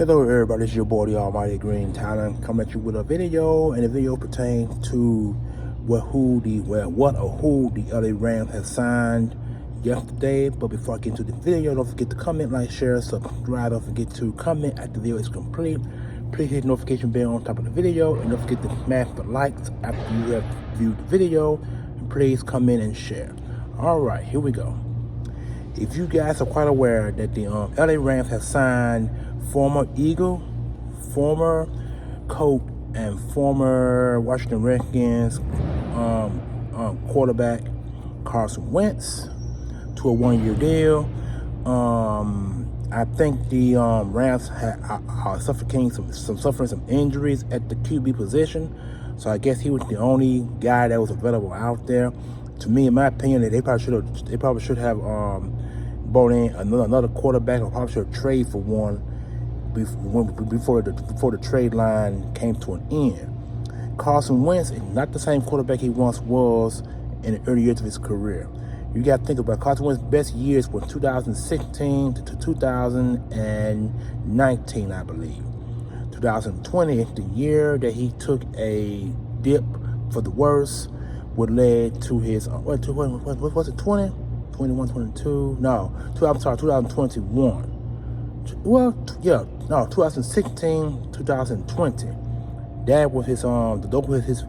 Hello everybody, it's your boy the Almighty Green Talent coming at you with a video, and the video pertains to what or who the LA Rams have signed yesterday. But before I get into the video, don't forget to comment, like, share, subscribe. Don't forget to comment after the video is complete. Please hit the notification bell on top of the video, and don't forget to smash the likes after you have viewed the video. And please comment and share. Alright, here we go. If you guys are quite aware that the LA Rams have signed former Eagle, former Colt, and former Washington Redskins quarterback Carson Wentz to a one-year deal. I think the Rams are suffering some injuries at the QB position, so I guess he was the only guy that was available out there. To me, in my opinion, that they probably should have brought in another quarterback, or probably should have traded for one before the trade line came to an end. Carson Wentz is not the same quarterback he once was in the early years of his career. You got to think about Carson Wentz's best years were 2016 to 2019, I believe. 2020, the year that he took a dip for the worse, would lead to his what was it, 20? 21, 22? No, 2021. Well, yeah, no, 2016, 2020. That was his those were his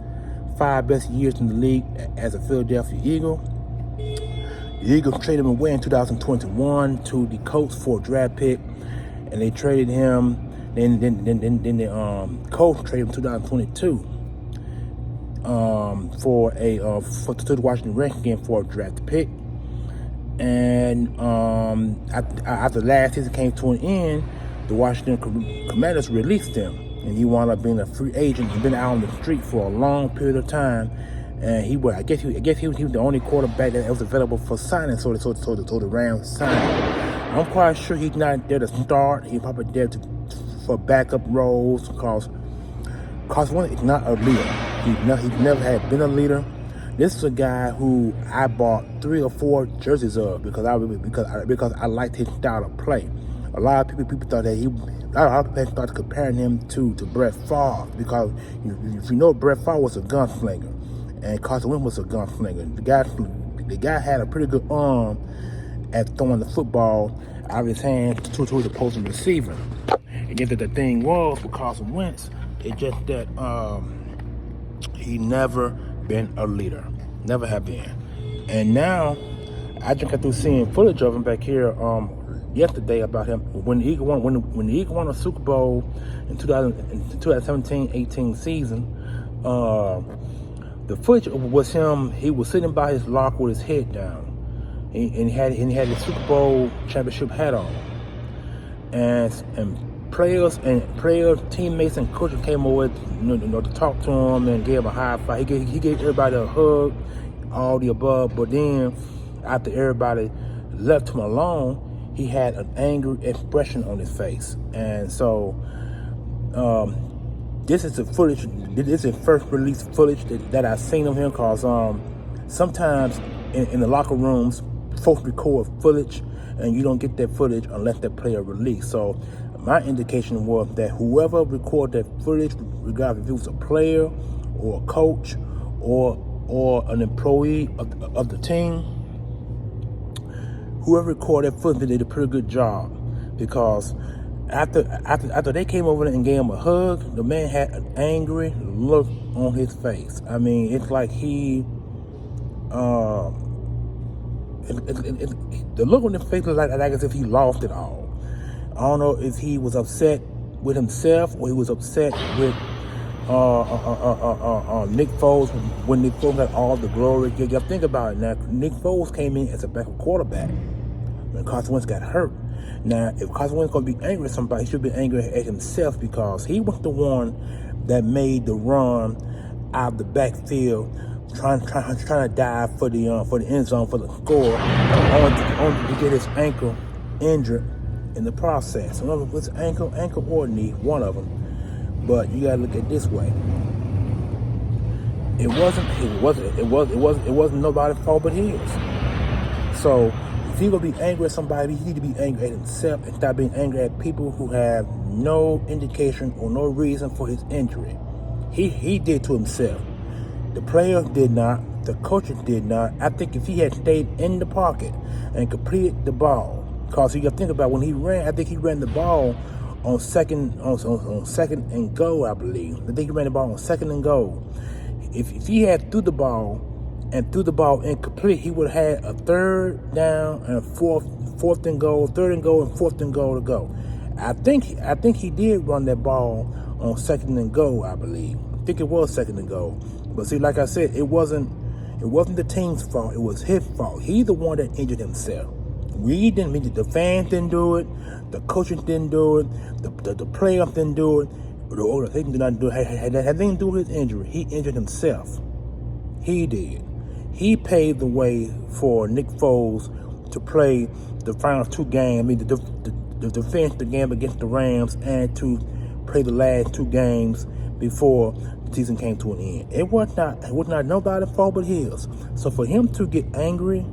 5 best years in the league as a Philadelphia Eagle. The Eagles traded him away in 2021 to the Colts for a draft pick, and they traded him. Then the Colts traded him in 2022 for the Washington Redskins for a draft pick. And after last season came to an end, the Washington Commanders released him, and he wound up being a free agent. He's been out on the street for a long period of time, and I guess he was the only quarterback that was available for signing. So the Rams signed him. I'm quite sure he's not there to start. He's probably there for backup roles, because Carson Wentz is not a leader. He's never had been a leader. This is a guy who I bought 3 or 4 jerseys of because I liked his style of play. A lot of people thought that a lot of people started comparing him to Brett Favre, because if you know, Brett Favre was a gunslinger and Carson Wentz was a gunslinger. The guy had a pretty good arm at throwing the football out of his hands to the opposing receiver. And yet the thing was with Carson Wentz, it's just that he never been a leader, never have been. And now I just got through seeing footage of him back here yesterday about him when the Eagles won a Super Bowl in 2017-18 season. The footage was him. He was sitting by his locker with his head down, and he had his Super Bowl championship hat on, and players, teammates, and coaches came over, to talk to him and gave him a high five. He gave everybody a hug, all the above. But then, after everybody left him alone, he had an angry expression on his face. And so, this is the footage. This is the first release footage that I've seen of him. Cause sometimes in the locker rooms, folks record footage, and you don't get that footage unless that player release. So my indication was that whoever recorded that footage, regardless if it was a player or a coach or an employee of the team, whoever recorded that footage did a pretty good job, because after they came over and gave him a hug, the man had an angry look on his face. I mean, it's like the look on his face was like as if he lost it all. I don't know if he was upset with himself or he was upset with Nick Foles, when Nick Foles got all the glory. You got to think about it now. Nick Foles came in as a backup quarterback when Carson Wentz got hurt. Now, if Carson Wentz going to be angry at somebody, he should be angry at himself, because he was the one that made the run out of the backfield, trying to dive for the end zone for the score, only to get his ankle injured in the process. So, whether it's ankle or knee, one of them. But you gotta look at it this way. It wasn't nobody's fault but his. So he gonna be angry at somebody, he need to be angry at himself and stop being angry at people who have no indication or no reason for his injury. He did to himself. The players did not. The coaches did not. I think if he had stayed in the pocket and completed the ball, because you got to think about when he ran, I think he ran the ball on second and goal, I believe. I think he ran the ball on second and goal. If he had threw the ball incomplete, he would have had a third down and a fourth and goal, third and goal and fourth and goal to go. I think he did run that ball on second and goal, I believe. I think it was second and goal. But see, like I said, it wasn't the team's fault. It was his fault. He's the one that injured himself. We didn't. The fans didn't do it. The coaches didn't do it. The players didn't do it. The organization did not do it. Had nothing to do with his injury. He injured himself. He did. He paved the way for Nick Foles to play the final two games. I mean, the defense the game against the Rams and to play the last two games before the season came to an end. It was not nobody's fault but his. So for him to get angry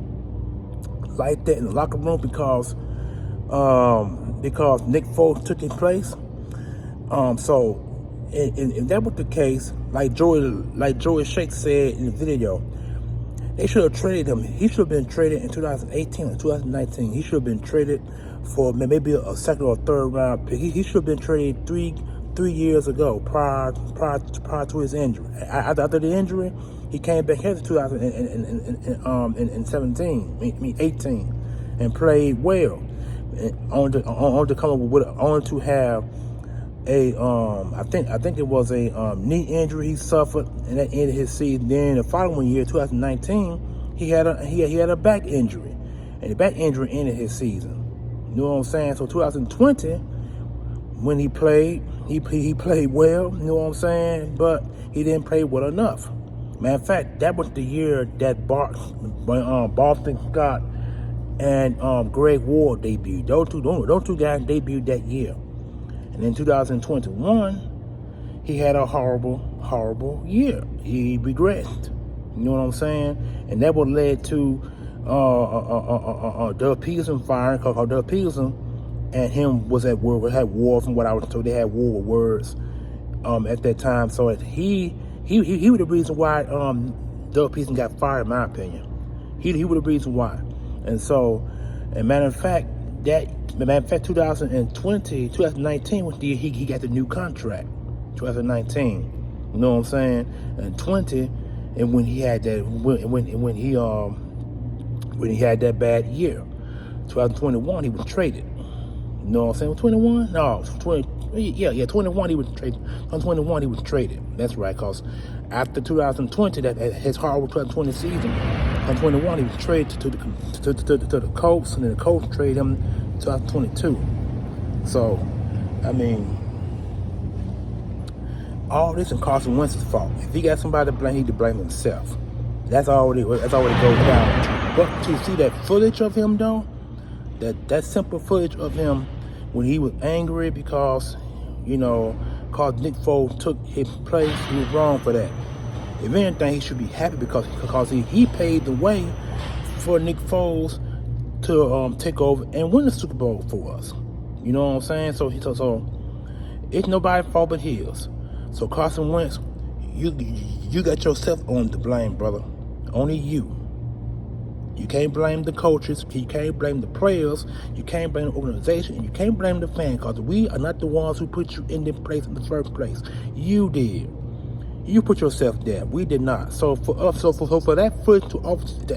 like that in the locker room because Nick Foles took his place. So if that was the case, like Joey Shake said in the video, they should have traded him. He should have been traded in 2018 or 2019. He should have been traded for maybe a second or third round pick. He should have been traded three years ago, prior to his injury. After the injury, he came back here in 2018, and played well. Only to come up with only to have a I think it was a knee injury he suffered, and that ended his season. Then the following year, 2019, he had a back injury, and the back injury ended his season. You know what I'm saying? So 2020, when he played, he played well. You know what I'm saying? But he didn't play well enough. Matter of fact, that was the year that Boston Scott and Greg Ward debuted. Those two guys debuted that year. And in 2021, he had a horrible year. He regressed. You know what I'm saying? And that would led to Doug Peterson firing, because Doug Peterson and him had war, from what I was told. They had war with words at that time. So he was the reason why Doug Peterson got fired, in my opinion. He was the reason why. And so, matter of fact, 2019 was the year he got the new contract. 2019, you know what I'm saying? And 20, and when he had that when he had that bad year, 2021 he was traded. You know what I'm saying? 21? No, 20. Yeah, 21 he was traded. 2021 he was traded. That's right, cause after 2020, that his horrible 2020 season, 2021 he was traded to the Colts, and then the Colts traded him 2022. So, I mean, all this is Carson Wentz's fault. If he got somebody to blame, he to blame himself. That's all it goes down. But to see that footage of him though, that simple footage of him when he was angry because, cause Nick Foles took his place, he was wrong for that. If anything, he should be happy because he paved the way for Nick Foles to take over and win the Super Bowl for us. You know what I'm saying? So it's nobody's fault but his. So Carson Wentz, you got yourself on the blame, brother. Only you. You can't blame the coaches. You can't blame the players. You can't blame the organization. And you can't blame the fans, because we are not the ones who put you in this place in the first place. You did. You put yourself there. We did not. So for that footage to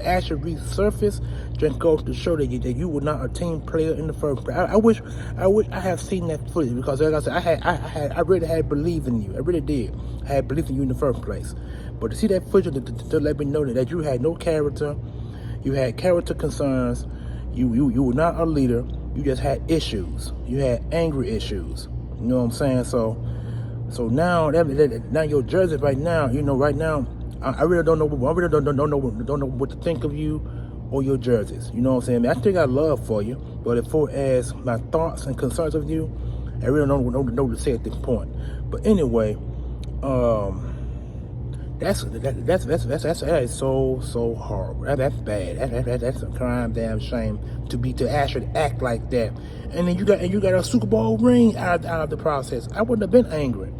actually resurface, just goes to show that you were not a team player in the first place. I wish I had seen that footage, because like I said, I really had belief in you. I really did. I had belief in you in the first place. But to see that footage to let me know that you had no character, you had character concerns, you were not a leader. You just had issues. You had angry issues. You know what I'm saying? So now your jersey right now, I really don't know what to think of you or your jerseys. You know what I'm saying? I still got love for you, but as far as my thoughts and concerns of you, I really don't know what to say at this point. But anyway, That is so horrible. That's bad. That's a crime, damn shame to actually act like that. And then you got a Super Bowl ring out of the process. I wouldn't have been angry.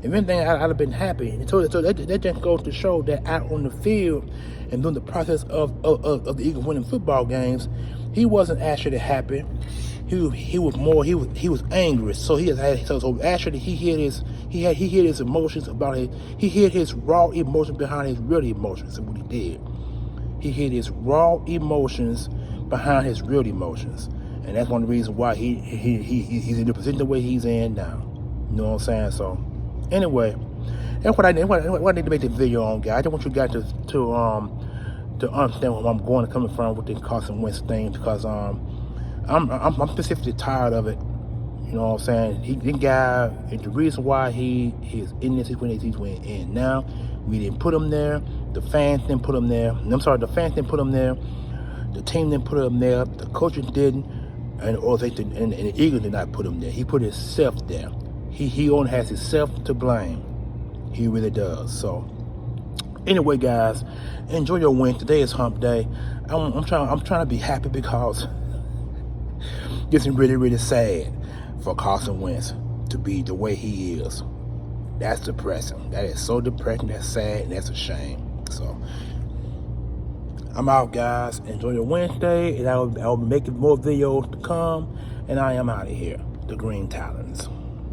If anything, I'd have been happy. And so that just goes to show that out on the field and during the process of the Eagles winning football games, he wasn't actually happy. He was angry. So actually he hid his emotions about it. He hid his raw emotions behind his real emotions. That's what he did. He hid his raw emotions behind his real emotions, and that's one of the reasons why he's in the position the way he's in now. You know what I'm saying? So anyway, that's what I need to make this video on, guys. I just want you guys to understand where I'm coming from with the Carson Wentz thing, because I'm specifically tired of it. You know what I'm saying? The guy, and the reason why he is in this situation he's in now, we didn't put him there. The fans didn't put him there. I'm sorry, the fans didn't put him there. The team didn't put him there. The coaches didn't, and the Eagles did not put him there. He put himself there. He only has himself to blame. He really does. So anyway, guys, enjoy your win. Today is Hump Day. I'm trying to be happy because this is really, really sad for Carson Wentz to be the way he is. That's depressing. That is so depressing. That's sad, and that's a shame. So I'm out, guys. Enjoy your Wednesday, and I will be making more videos to come. And I am out of here. The Green Talons.